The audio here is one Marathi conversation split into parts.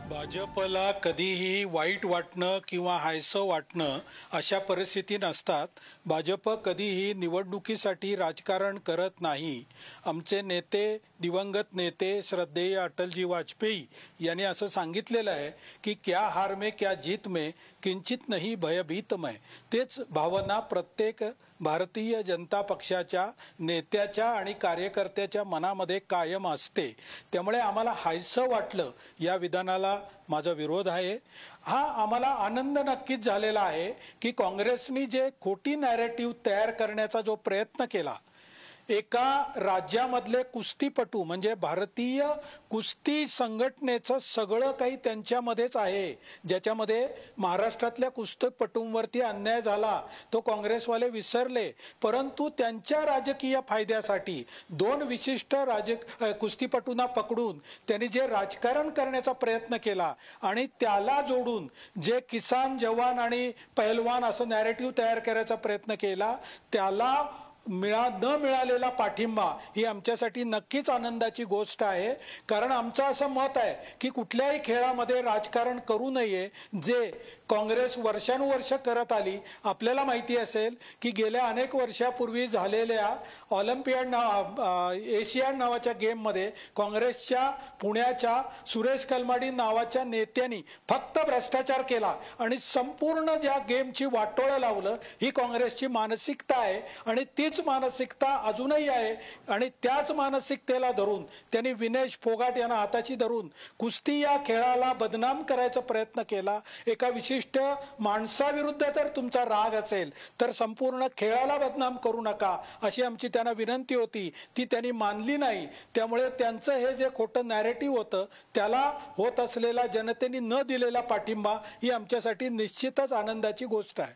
भाजपला कधीही वाईट वाटणं किंवा हायसं वाटणं अशा परिस्थिती नसतात. भाजप कधीही निवडणुकीसाठी राजकारण करत नाही. आमचे नेते, दिवंगत नेते श्रद्धेय अटलजी वाजपेयी यांनी असं सांगितलेलं आहे की क्या हार में क्या जीत में किंचित नाही भयभीत मैं. तेच भावना प्रत्येक भारतीय जनता पक्षाच्या नेत्याच्या आणि कार्यकर्त्याच्या मनामध्ये कायम असते. त्यामुळे आम्हाला हायसं वाटलं या विधानाला माझा विरोध आहे. हा आम्हाला आनंद नक्कीच झालेला आहे की काँग्रेसनी जे खोटी नॅरेटिव्ह तयार करण्याचा जो प्रयत्न केला, एका राज्यामधले कुस्तीपटू म्हणजे भारतीय कुस्ती संघटनेचं सगळं काही त्यांच्यामध्येच आहे, ज्याच्यामध्ये महाराष्ट्रातल्या कुस्तीपटूंवरती अन्याय झाला तो काँग्रेसवाले विसरले. परंतु त्यांच्या राजकीय फायद्यासाठी दोन विशिष्ट कुस्तीपटूंना पकडून त्यांनी जे राजकारण करण्याचा प्रयत्न केला आणि त्याला जोडून जे किसान, जवान आणि पहलवान असं नॅरेटिव्ह तयार करायचा प्रयत्न केला, त्याला न मिळालेला पाठिंबा ही आमच्यासाठी नक्कीच आनंदाची गोष्ट आहे. कारण आमचं असं मत आहे की कुठल्याही खेळामध्ये राजकारण करू नये, जे काँग्रेस वर्षानुवर्ष करत आली. आपल्याला माहिती असेल की गेल्या अनेक वर्षापूर्वी झालेल्या ऑलिम्पियाड एशियाड नावाच्या गेममध्ये काँग्रेसच्या पुण्याच्या सुरेश कलमाडी नावाच्या नेत्यांनी फक्त भ्रष्टाचार केला आणि संपूर्ण ज्या गेमची वाटोळं लावलं. ही काँग्रेसची मानसिकता आहे आणि तीच मानसिकता अजूनही आहे. आणि त्याच मानसिकतेला धरून त्यांनी विनेश फोगाट यांना हाताची धरून कुस्ती या खेळाला बदनाम करायचा प्रयत्न केला. एका विशिष्ट माणसाविरुद्ध तर तुमचा राग असेल तर संपूर्ण खेळाला बदनाम करू नका अशी आमची त्यांना विनंती होती. ती त्यांनी मानली नाही. त्यामुळे त्यांचं हे जे खोटं नॅरेटिव्ह होतं त्याला होत असलेला जनतेने न दिलेला पाठिंबा ही आमच्यासाठी निश्चितच आनंदाची गोष्ट आहे.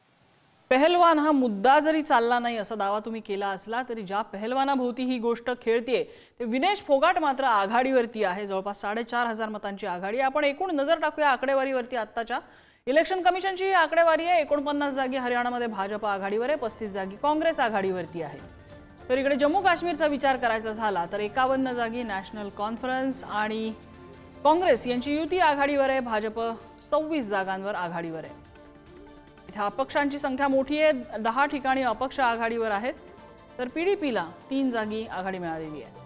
पहलवान हा मुद्दा जरी चालला नाही असा दावा तुम्ही केला असला तरी ज्या पहलवानाभोवती ही गोष्ट खेळतीये ते विनेश फोगाट मात्र आघाडीवरती आहे. जवळपास 4,500 मतांची आघाडी. आपण एकूण नजर टाकूया आकडेवारीवरती. आत्ताच्या इलेक्शन कमिशनची ही आकडेवारी आहे. 49 जागी हरियाणामध्ये भाजप आघाडीवर आहे, 35 जागी काँग्रेस आघाडीवरती आहे. तर इकडे जम्मू काश्मीरचा विचार करायचा झाला तर 51 जागी नॅशनल कॉन्फरन्स आणि काँग्रेस यांची युती आघाडीवर आहे. भाजप 26 जागांवर आघाडीवर आहे. इथे अपक्षांची संख्या मोठी आहे. 10 ठिकाणी अपक्ष आघाडीवर आहेत तर पीडीपीला 3 जागी आघाडी मिळालेली आहे.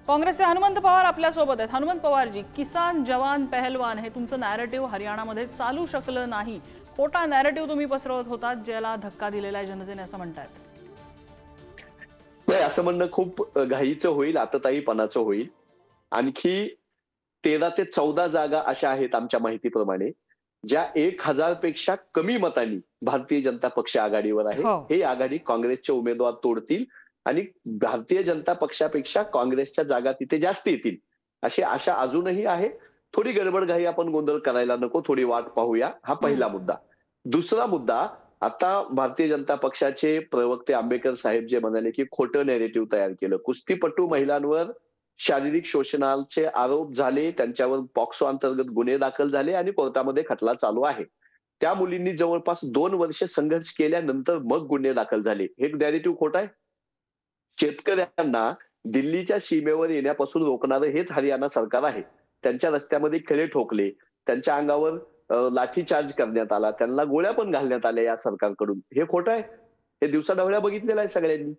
काँग्रेसचे हनुमंत पवार आपल्या सोबत आहेत. हनुमंत पवारजी, किसान, जवान, पहलवान हे तुमचं नॅरेटिव्ह हरियाणामध्ये चालू शकलं नाही. खोटा नॅरेटिव्ह तुम्ही पसरवत होता ज्याला धक्का दिलेला आहे जनतेने असं म्हणतायत. नाही, असं म्हणणं खूप घाईचं होईल, आतताईपणाचं होईल. आणखी 13 ते 14 जागा अशा आहेत आमच्या माहितीप्रमाणे ज्या 1000 पेक्षा कमी मतांनी भारतीय जनता पक्ष आघाडीवर आहे. हे आघाडी काँग्रेसचे उमेदवार तोडतील आणि भारतीय जनता पक्षापेक्षा काँग्रेसच्या जागा तिथे जास्त येतील अशी आशा अजूनही आहे. थोडी गडबडघाई, आपण गोंधळ करायला नको, थोडी वाट पाहूया. हा पहिला मुद्दा. दुसरा मुद्दा, आता भारतीय जनता पक्षाचे प्रवक्ते आंबेकर साहेब जे म्हणाले की खोटं नॅरेटिव्ह तयार केलं, कुस्तीपटू महिलांवर शारीरिक शोषणाचे आरोप झाले, त्यांच्यावर पॉक्सो अंतर्गत गुन्हे दाखल झाले आणि कोर्टामध्ये खटला चालू आहे. त्या मुलींनी जवळपास 2 वर्ष संघर्ष केल्यानंतर मग गुन्हे दाखल झाले. हे नॅरेटिव्ह खोटं आहे. शेतकऱ्यांना दिल्लीच्या सीमेवर येण्यापासून रोखणारं हेच हरियाणा सरकार आहे. त्यांच्या रस्त्यामध्ये खडे ठोकले, त्यांच्या अंगावर लाठीचार्ज करण्यात आला, त्यांना गोळ्या पण घालण्यात आल्या या सरकारकडून. हे खोटं आहे. हे दिवसाढवळ्या बघितलेलं आहे सगळ्यांनी.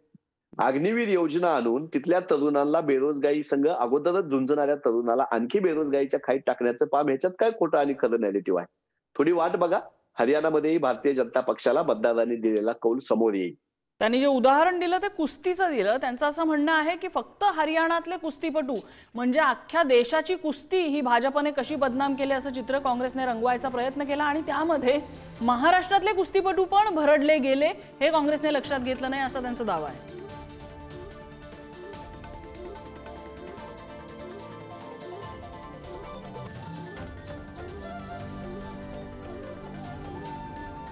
अग्निवीर योजना आणून तिथल्या तरुणांना, बेरोजगारी संघ अगोदरच झुंजणाऱ्या तरुणाला आणखी बेरोजगारीच्या खाईत टाकण्याचं काम, ह्याच्यात काय खोटं आणि खरं नॅरेटिव्ह आहे? थोडी वाट बघा. हरियाणामध्येही भारतीय जनता पक्षाला मतदारांनी दिलेला कौल समोर येईल. त्यांनी जे उदाहरण दिलं ते कुस्तीचं दिलं. त्यांचं असं म्हणणं आहे की फक्त हरियाणातले कुस्तीपटू म्हणजे अख्ख्या देशाची कुस्ती ही भाजपने कशी बदनाम केली असं चित्र काँग्रेसने रंगवायचा प्रयत्न केला आणि त्यामध्ये महाराष्ट्रातले कुस्तीपटू पण भरडले गेले. हे काँग्रेसने लक्षात घेतलं नाही असा त्यांचा दावा आहे.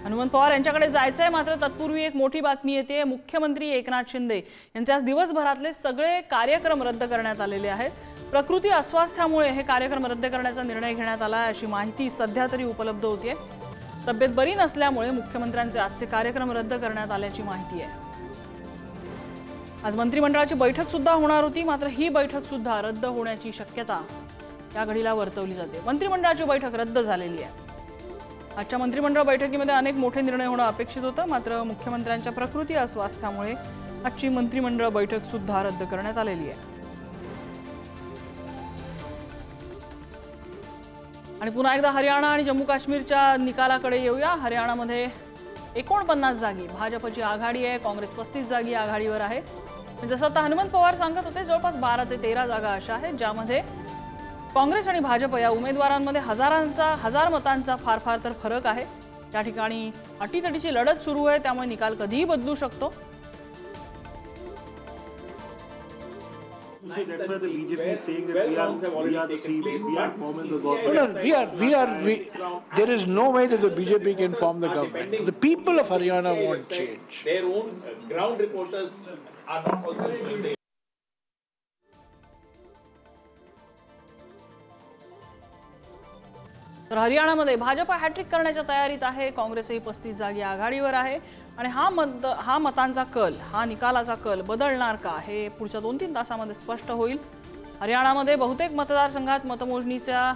हनुमंत पवार यांच्याकडे जायचंय, मात्र तत्पूर्वी एक मोठी बातमी येते. मुख्यमंत्री एकनाथ शिंदे यांचे आज दिवसभरातले सगळे कार्यक्रम रद्द करण्यात आलेले आहेत. प्रकृती अस्वास्थ्यामुळे हे कार्यक्रम रद्द करण्याचा निर्णय घेण्यात आला अशी माहिती सध्या तरी उपलब्ध होतीये. तब्येत बरी नसल्यामुळे मुख्यमंत्र्यांचे आजचे कार्यक्रम रद्द करण्यात आल्याची माहिती आहे. आज मंत्रिमंडळाची बैठक सुद्धा होणार होती, मात्र ही बैठक सुद्धा रद्द होण्याची शक्यता या घडीला वर्तवली जाते। मंत्रिमंडळाची बैठक रद्द झालेली आहे। आजच्या मंत्रिमंडळ बैठकीमध्ये अनेक मोठे निर्णय होणं अपेक्षित होतं, मात्र मुख्यमंत्र्यांच्या प्रकृती अस्वास्थ्यामुळे आजची मंत्रिमंडळ बैठक सुद्धा रद्द करण्यात आलेली आहे। आणि पुन्हा एकदा हरियाणा आणि जम्मू काश्मीरच्या निकालाकडे येऊया। हरियाणामध्ये 49 जागी भाजपची आघाडी आहे, काँग्रेस 35 जागी आघाडीवर आहे। जसं आता हनुमंत पवार सांगत होते, जवळपास 12 ते 13 जागा अशा आहेत ज्यामध्ये काँग्रेस आणि भाजप या उमेदवारांमध्ये हजार मतांचा फार तर फरक आहे। त्या ठिकाणी अटीतटीची लढत सुरू आहे, त्यामुळे निकाल कधीही बदलू शकतो। That's why the BJP is saying that we are the same, we are forming the government. There is no way that the BJP can form the government. The people of Haryana want change. Their own ground reporters are not also showing the तर हरियाणामध्ये भाजप हॅट्रिक करण्याच्या तयारीत आहे। काँग्रेसही 35 जागी आघाडीवर आहे आणि हा मतांचा कल, हा निकालाचा कल बदलणार का हे पुढच्या 2-3 तासामध्ये स्पष्ट होईल। हरियाणामध्ये बहुतेक मतदारसंघात मतमोजणीच्या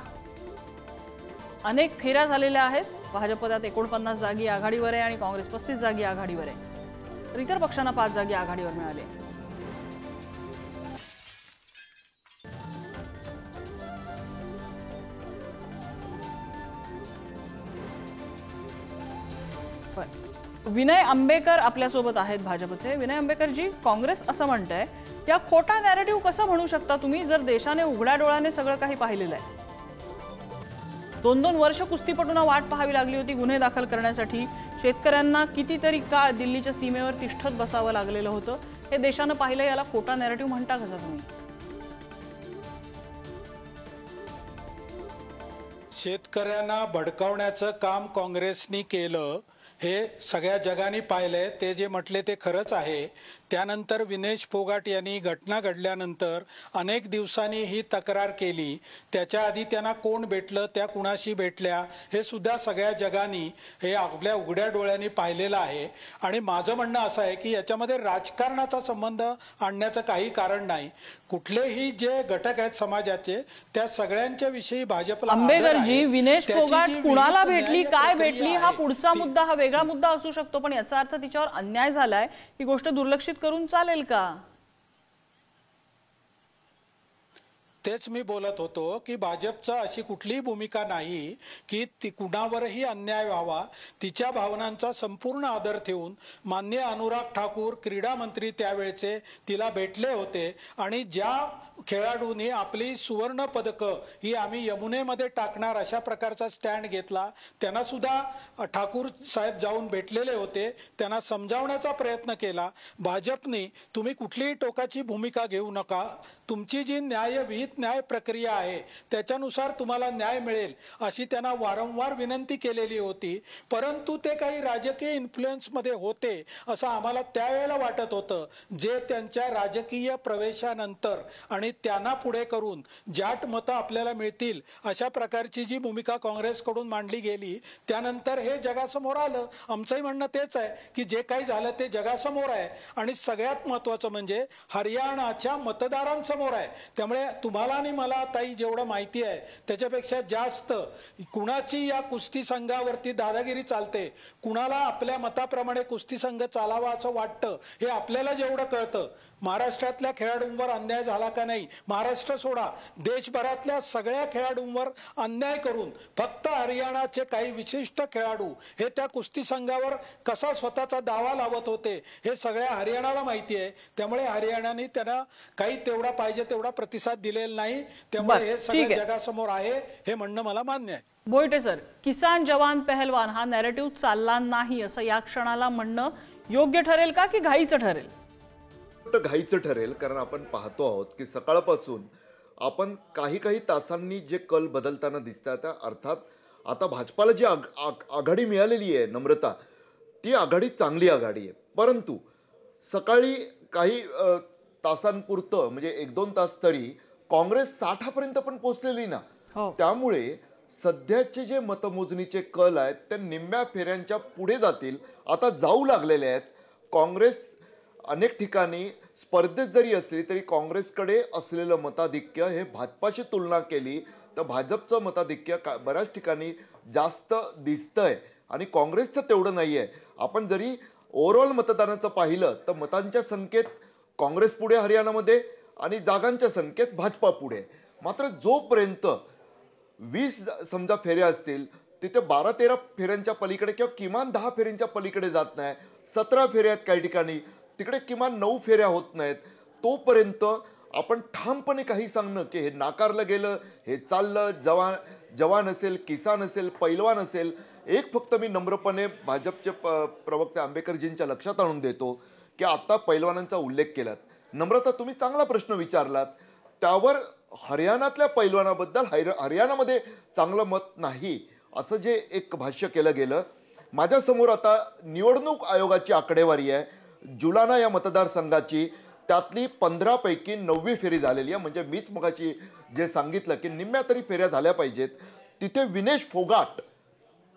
अनेक फेऱ्या झालेल्या आहेत। भाजप त्यात 49 जागी आघाडीवर आहे आणि काँग्रेस 35 जागी आघाडीवर आहे, तर इतर पक्षांना 5 जागी आघाडीवर मिळाले। विनय आंबेकर आपल्यासोबत आहेत भाजपचे। विनय आंबेकर जी, काँग्रेस असं म्हणतंय, या खोटा नॅरेटिव्ह कसं म्हणू शकता तुम्ही, जर देशाने उघड्या डोळ्याने सगळं काही पाहिलेलं आहे? 2-2 वर्ष कुस्तीपटूंना वाट पाहावी लागली होती गुन्हे दाखल करण्यासाठी। शेतकऱ्यांना कितीतरी काळ दिल्लीच्या सीमेवर तिष्ठत बसावं लागलेलं होतं। हे देशानं पाहिलं, याला खोटा नॅरेटिव्ह म्हणता कसं तुम्ही? शेतकऱ्यांना भडकावण्याचं काम काँग्रेसनी केलं हे सगळ्या जगाने पाहिलंय। ते जे म्हटले ते खरंच आहे। त्यानंतर विनेश फोगाट यांनी घटना घडल्यानंतर अनेक दिवसांनी ही तक्रार केली। त्याच्या आधी त्यांना कोण भेटलं, त्या कुणाशी भेटल्या, हे सुद्धा सगळ्या जगाने हे आपल्या उघड्या डोळ्यांनी पाहिलेलं आहे। आणि माझं म्हणणं असं आहे की याच्यामध्ये राजकारणाचा संबंध आणण्याचं काही कारण नाही। कुठलेही जे घटक आहेत समाजाचे, त्या सगळ्यांच्या विषयी भाजपला आंबेडकरजी, विनेश फोगाट कुणाला भेटली, काय भेटली, हा पुढचा मुद्दा, हा वेगळा मुद्दा असू शकतो, पण याचा अर्थ तिच्यावर अन्याय झालाय ही गोष्ट दुर्लक्षित करून चालेल का? तेच मी बोलत होतो की भाजपचा अशी कुठलीही भूमिका नाही की ती कुणावरही अन्याय व्हावा। तिच्या भावनांचा संपूर्ण आदर ठेवून माननीय अनुराग ठाकूर क्रीडा मंत्री त्यावेळचे तिला भेटले होते आणि ज्या खेळाडूंनी आपली सुवर्ण पदकं ही आम्ही यमुनेमध्ये टाकणार अशा प्रकारचा स्टँड घेतला, त्यांना सुद्धा ठाकूर साहेब जाऊन भेटलेले होते, त्यांना समजावण्याचा प्रयत्न केला। भाजपने तुम्ही कुठलीही टोकाची भूमिका घेऊ नका, तुमची जी न्यायविहित न्याय प्रक्रिया आहे त्याच्यानुसार तुम्हाला न्याय मिळेल अशी त्यांना वारंवार विनंती केलेली होती। परंतु ते काही राजकीय इन्फ्लुएन्स मध्ये होते असं आम्हाला त्यावेळेला वाटत होतं। जे त्यांच्या राजकीय प्रवेशानंतर आणि त्यांना पुढे करून जाट मतं आपल्याला मिळतील अशा प्रकारची जी भूमिका काँग्रेसकडून मांडली गेली, त्यानंतर हे जगासमोर आलं। आमचंही म्हणणं तेच आहे की जे काही झालं ते जगासमोर आहे आणि सगळ्यात महत्त्वाचं म्हणजे हरियाणाच्या मतदारांसमोर आहे। त्यामुळे तुम्हाला आणि मला ताई जेवढं माहिती आहे त्याच्यापेक्षा जास्त कुणाची या कुस्ती संघावरती दादागिरी चालते, कुणाला आपल्या मताप्रमाणे कुस्ती संघ चालावा असं वाटतं हे आपल्याला जेवढं कळतं। महाराष्ट्रातल्या खेळाडूंवर अन्याय झाला का नाही, महाराष्ट्र सोडा, देशभरातल्या सगळ्या खेळाडूंवर अन्याय करून फक्त हरियाणाचे काही विशिष्ट खेळाडू हे त्या कुस्ती संघावर कसा स्वतःचा दावा लावत होते हे सगळ्या हरियाणाला माहिती आहे। त्यामुळे हरियाणाने त्यांना काही तेवढा पाहिजे तेवढा प्रतिसाद दिलेला नाही, त्यामुळे हे सगळं जगासमोर आहे हे म्हणणं मला मान्य आहे। बोईटे सर, किसान जवान पहलवान हा नॅरेटिव्ह चालला नाही असं या क्षणाला म्हणणं योग्य ठरेल का की घाईचं ठरेल? घाईचं ठरेल, कारण आपण पाहतो आहोत की सकाळपासून आपण काही तासांनी जे कल बदलताना दिसतात, अर्थात आता भाजपाला जी आघाडी मिळालेली आहे नम्रता, ती आघाडी चांगली आघाडी आहे। परंतु सकाळी काही तासांपुरतं म्हणजे 1-2 तास तरी काँग्रेस 60 पर्यंत पण पोहोचलेली ना। त्यामुळे सध्याचे जे मतमोजणीचे कल आहेत ते निम्म्या फेऱ्यांच्या पुढे जातील, आता जाऊ लागलेले आहेत। काँग्रेस अनेक ठिकाणी स्पर्धेत जरी असली तरी काँग्रेसकडे असलेलं मताधिक्य हे भाजपाशी तुलना केली तर भाजपचं मताधिक्य बऱ्याच ठिकाणी जास्त दिसतंय आणि काँग्रेसचं तेवढं नाही आहे. आपण जरी ओव्हरऑल मतदानाचं पाहिलं तर मतांच्या संख्येत काँग्रेस पुढे हरियाणामध्ये आणि जागांच्या संख्येत भाजपा पुढे. मात्र जोपर्यंत 20 समजा फेऱ्या असतील तिथे 12-13 फेऱ्यांच्या पलीकडे किंवा किमान 10 फेऱ्यांच्या पलीकडे जात नाही, 17 फेऱ्या आहेत काही ठिकाणी, तिकडे किमान 9 फेऱ्या होत नाहीत, तोपर्यंत आपण ठामपणे काही सांगणं की हे नाकारलं गेलं, हे चाललं, जवान असेल, किसान असेल, पैलवान असेल. एक फक्त मी नम्रपणे भाजपचे प्रवक्ते आंबेकरजींच्या लक्षात आणून देतो की आता पैलवानांचा उल्लेख केलात. नम्रता, तुम्ही चांगला प्रश्न विचारलात. त्यावर हरियाणातल्या पैलवानाबद्दल हरियाणामध्ये चांगलं मत नाही असं जे एक भाष्य केलं गेलं. माझ्यासमोर आता निवडणूक आयोगाची आकडेवारी आहे. जुलाना या मतदारसंघाची त्यातली 15 पैकी 9वी फेरी झालेली आहे. म्हणजे मीच मगाशी जे सांगितलं की निम्म्या तरी फेऱ्या झाल्या पाहिजेत. तिथे विनेश फोगाट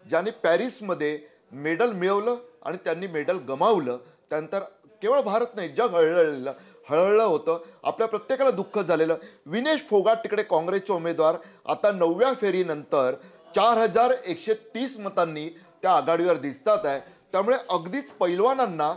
ज्याने पॅरिसमध्ये मेडल मिळवलं आणि त्यांनी मेडल गमावलं, त्यानंतर केवळ भारत नाही जग हळहळलं होतं, आपल्या प्रत्येकाला दुःख झालेलं. विनेश फोगाट तिकडे काँग्रेसचे उमेदवार आता 9व्या फेरीनंतर 4130 मतांनी त्या आघाडीवर दिसतात आहे. त्यामुळे अगदीच पैलवानांना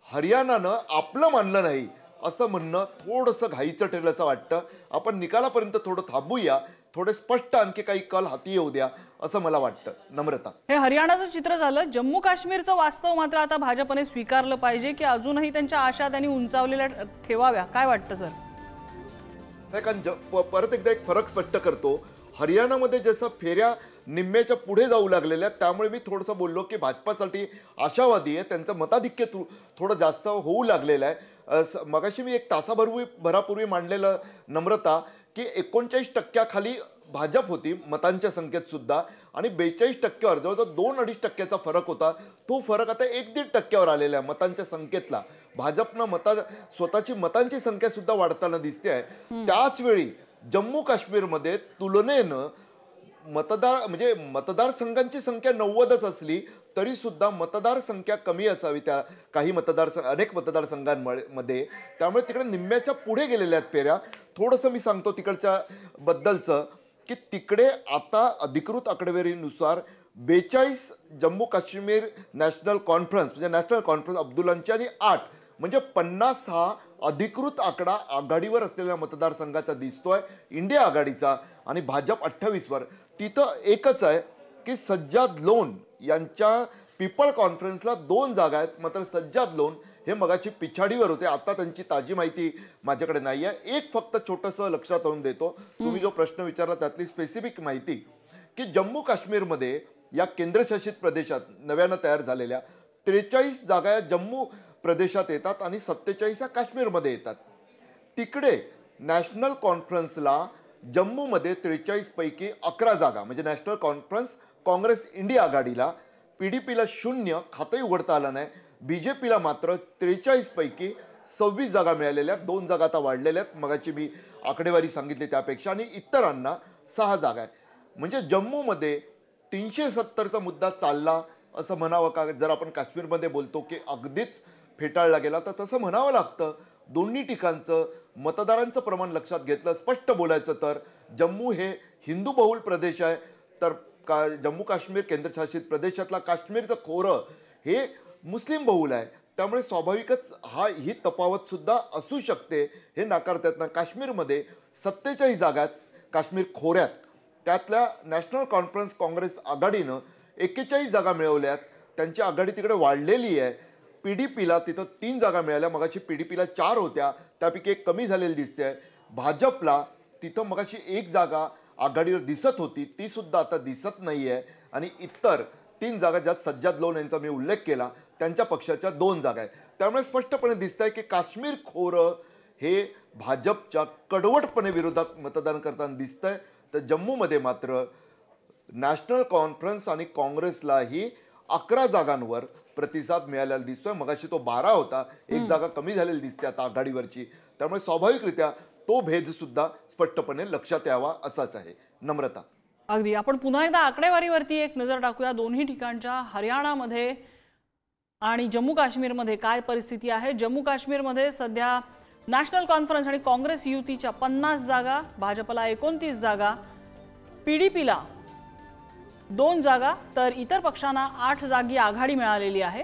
हरियाणानं आपलं मानलं नाही असं म्हणणं थोडंसं घाईचं ठरेल असं वाटतं. आपण निकालापर्यंत थोडं थांबूया, थोडे स्पष्ट आणखी काही कल हाती येऊ द्या असं मला वाटतं. नम्रता, हे हरियाणाचं चित्र झालं. जम्मू काश्मीरचं वास्तव मात्र आता भाजपने स्वीकारलं पाहिजे की अजूनही त्यांच्या आशा त्यांनी उंचावलेल्या ठेवाव्या, काय वाटतं सर? नाही, कारण परत एकदा एक फरक स्पष्ट करतो. हरियाणामध्ये जसं फेऱ्या निम्म्याच्या पुढे जाऊ लागलेल्या, त्यामुळे मी थोडंसं बोललो की भाजपासाठी आशावादी आहे, त्यांचं मताधिक्य थोडं जास्त होऊ लागलेलं आहे. मगाशी मी एक तासाभरापूर्वी मांडलेलं नम्रता की 39% खाली भाजप होती मतांच्या संख्येत सुद्धा आणि 42% जवळजवळ 2-2.5% फरक होता. तो फरक आता 1-1.5% आलेला आहे मतांच्या संख्येतला. भाजपनं स्वतःची मतांची संख्या सुद्धा वाढताना दिसते आहे. त्याच वेळी जम्मू काश्मीरमध्ये तुलनेनं मतदारसंघांची संख्या 90च असली तरी सुद्धा मतदार संख्या कमी असावी त्या अनेक मतदारसंघांमध्ये. त्यामुळे तिकडे निम्म्याच्या पुढे गेलेल्या आहेत फेऱ्या. थोडंसं मी सांगतो तिकडच्या बद्दलचं की तिकडे आता अधिकृत आकडेवारीनुसार 42 जम्मू काश्मीर नॅशनल कॉन्फरन्स म्हणजे नॅशनल कॉन्फरन्स अब्दुल्लांची आणि 8 म्हणजे 50 हा अधिकृत आकडा आघाडीवर असलेल्या मतदारसंघाचा दिसतोय इंडिया आघाडीचा आणि भाजप 28वर. तिथं एकच आहे की सज्जाद लोन यांच्या पीपल कॉन्फरन्सला 2 जागा आहेत. मात्र सज्जाद लोन हे मगाची पिछाडीवर होते. आता त्यांची ताजी माहिती माझ्याकडे नाही आहे. एक फक्त छोटंसं लक्षात आणून देतो, तुम्ही जो प्रश्न विचारला त्यातली स्पेसिफिक माहिती की जम्मू काश्मीरमध्ये या केंद्रशासित प्रदेशात नव्यानं तयार झालेल्या 43 जागा या जम्मू प्रदेशात येतात आणि 47 या काश्मीरमध्ये येतात. तिकडे नॅशनल कॉन्फरन्सला जम्मूमध्ये 43 पैकी 11 जागा म्हणजे नॅशनल कॉन्फरन्स काँग्रेस इंडिया आघाडीला, PDPला 0 खातंही उघडता आलं नाही. BJPला मात्र 43 पैकी 26 जागा मिळालेल्या, 2 जागा आता वाढलेल्या आहेत मगाची मी आकडेवारी सांगितली त्यापेक्षा, आणि इतरांना 6 जागा आहे. म्हणजे जम्मूमध्ये 370चा मुद्दा चालला असं म्हणावं का? जर आपण काश्मीरमध्ये बोलतो की अगदीच फेटाळला गेला तर तसं म्हणावं लागतं. दोन्ही ठिकाणचं मतदारांचं प्रमाण लक्षात घेतलं, स्पष्ट बोलायचं तर जम्मू हे हिंदू बहुल प्रदेश आहे, तर जम्मू काश्मीर केंद्रशासित प्रदेशातला काश्मीरचं खोरं हे मुस्लिम बहुल आहे. त्यामुळे स्वाभाविकच ही तफावत सुद्धा असू शकते, हे नाकारता येत नाही. काश्मीरमध्ये 47 जागा आहेत काश्मीर खोऱ्यात, त्यातल्या नॅशनल कॉन्फरन्स काँग्रेस आघाडीनं 41 जागा मिळवल्यात. त्यांची आघाडी तिकडे वाढलेली आहे. PDPला तिथं 3 जागा मिळाल्या, मगाशी PDPला 4 होत्या, त्यापैकी 1 कमी झालेली दिसते आहे. भाजपला तिथं मगाशी 1 जागा आघाडीवर दिसत होती, ती सुद्धा आता दिसत नाही आहे. आणि इतर 3 जागा ज्यात सज्जाद लोन यांचा मी उल्लेख केला त्यांच्या पक्षाच्या 2 जागा आहेत. त्यामुळे स्पष्टपणे दिसत आहे की काश्मीर खोरं हे भाजपच्या कडवटपणे विरोधात मतदान करताना दिसतंय. तर जम्मूमध्ये मात्र नॅशनल कॉन्फरन्स आणि काँग्रेसलाही 11 जागांवर प्रतिसाद मिळालेला दिसतोय. मगाशी तो 12 होता, 1 जागा कमी झालेली दिसते आता आघाडीवरची. त्यामुळे स्वाभाविकरित्या तो भेद सुद्धा स्पष्टपणे लक्षात यावा असाच आहे. नम्रता, अगदी आपण पुन्हा एकदा आकडेवारीवरती एक नजर टाकूया. दोन्ही ठिकाणच्या हरियाणामध्ये आणि जम्मू काश्मीरमध्ये काय परिस्थिती आहे. जम्मू काश्मीरमध्ये सध्या नॅशनल कॉन्फरन्स आणि काँग्रेस युतीच्या 50 जागा, भाजपला 29 जागा, पीडीपीला 2 जागा तर इतर पक्षांना 8 जागी आघाडी मिळालेली आहे।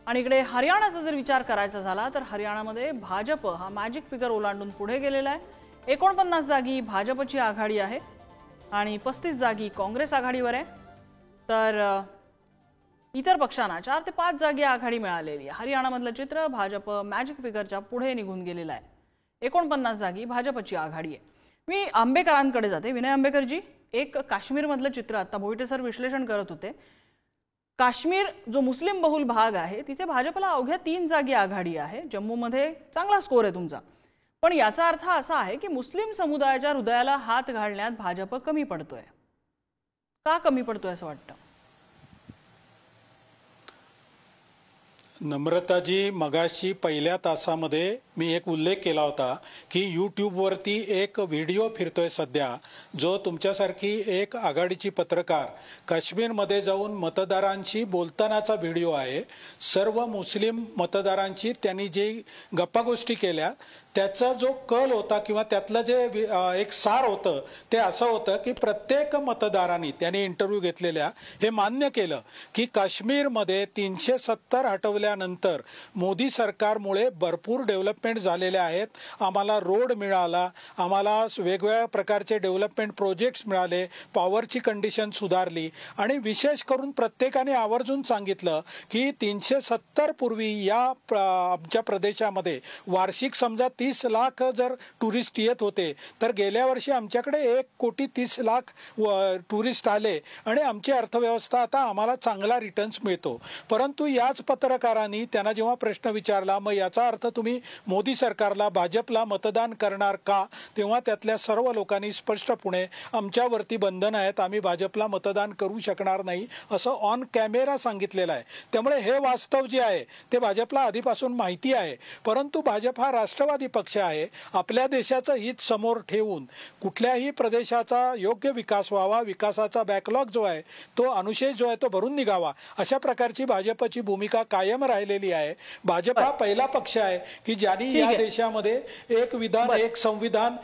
आणि इकडे हरियाणाचा जर विचार करायचा झाला तर हरियाणामध्ये भाजप हा मॅजिक फिगर ओलांडून पुढे गेलेला आहे। 49 जागी भाजपची आघाडी आहे आणि 35 जागी काँग्रेस आघाडीवर आहे, तर इतर पक्षांना 4 ते 5 जागी आघाडी मिळालेली आहे। हरियाणामधलं चित्र भाजप मॅजिक फिगरच्या पुढे निघून गेलेलं आहे। 49 जागी भाजपची आघाडी आहे। मी आंबेकरांकडे जाते। विनय आंबेकरजी, एक काश्मीरमधलं चित्र आता भोईटे सर विश्लेषण करत होते। काश्मीर जो मुस्लिम बहुल भाग आहे तिथे भाजपला अवघ्या 3 जागी आघाडी आहे। जम्मूमध्ये चांगला स्कोर आहे तुमचा, पण याचा अर्थ असा आहे की मुस्लिम समुदायाच्या हृदयाला हात घालण्यात भाजप कमी पडतोय। का कमी पडतोय असं वाटतं? नम्रताजी, मगाशी पहिल्या तासामध्ये मी एक उल्लेख केला होता की यूट्यूबवरती एक व्हिडिओ फिरतोय सध्या, जो तुमच्यासारखी एक आघाडीची पत्रकार काश्मीरमध्ये जाऊन मतदारांशी बोलतानाचा व्हिडिओ आहे। सर्व मुस्लिम मतदारांशी त्यांनी जी गप्पागोष्टी केल्या त्याचा जो कल होता किंवा त्यातलं जे एक सार होतं ते असं होतं की प्रत्येक मतदारांनी, त्यांनी इंटरव्ह्यू घेतलेल्या, हे मान्य केलं की काश्मीरमध्ये 370 हटवल्यानंतर मोदी सरकारमुळे भरपूर डेव्हलपमेंट झालेले आहेत। आम्हाला रोड मिळाला, आम्हाला वेगवेगळ्या प्रकारचे डेव्हलपमेंट प्रोजेक्ट्स मिळाले, पॉवरची कंडिशन सुधारली आणि विशेष करून प्रत्येकाने आवर्जून सांगितलं की 370 पूर्वी या आमच्या प्रदेशामध्ये वार्षिक समजा 30 लाख जर टुरिस्ट येत होते, तर गेल्या वर्षी आमच्याकडे 1,30,00,000 टुरिस्ट आले आणि आमची अर्थव्यवस्था आता आम्हाला चांगला रिटर्न्स मिळतो। परंतु याच पत्रकारांनी त्यांना जेव्हा प्रश्न विचारला, मग याचा अर्थ तुम्ही मोदी सरकारला, भाजपला मतदान करणार का, तेव्हा त्यातल्या सर्व लोकांनी स्पष्टपणे आमच्यावरती बंधन आहेत, आम्ही भाजपला मतदान करू शकणार नाही असं ऑन कॅमेरा सांगितलेलं आहे। त्यामुळे हे वास्तव जे आहे ते भाजपला आधीपासून माहिती आहे, परंतु भाजप हा राष्ट्रवादी पक्ष आहे। आपल्या देशाचं हित समोर ठेवून कुठल्याही प्रदेशाचा योग्य विकास व्हावा, विकासाचा बॅकलॉग जो आहे तो अनुशेष जो आहे तो भरून निघावा, अशा प्रकारची भाजपची भूमिका कायम राहिलेली आहे। भाजप हा पहिला पक्ष आहे की ज्यांनी या देशामध्ये एक विधान, एक संविधान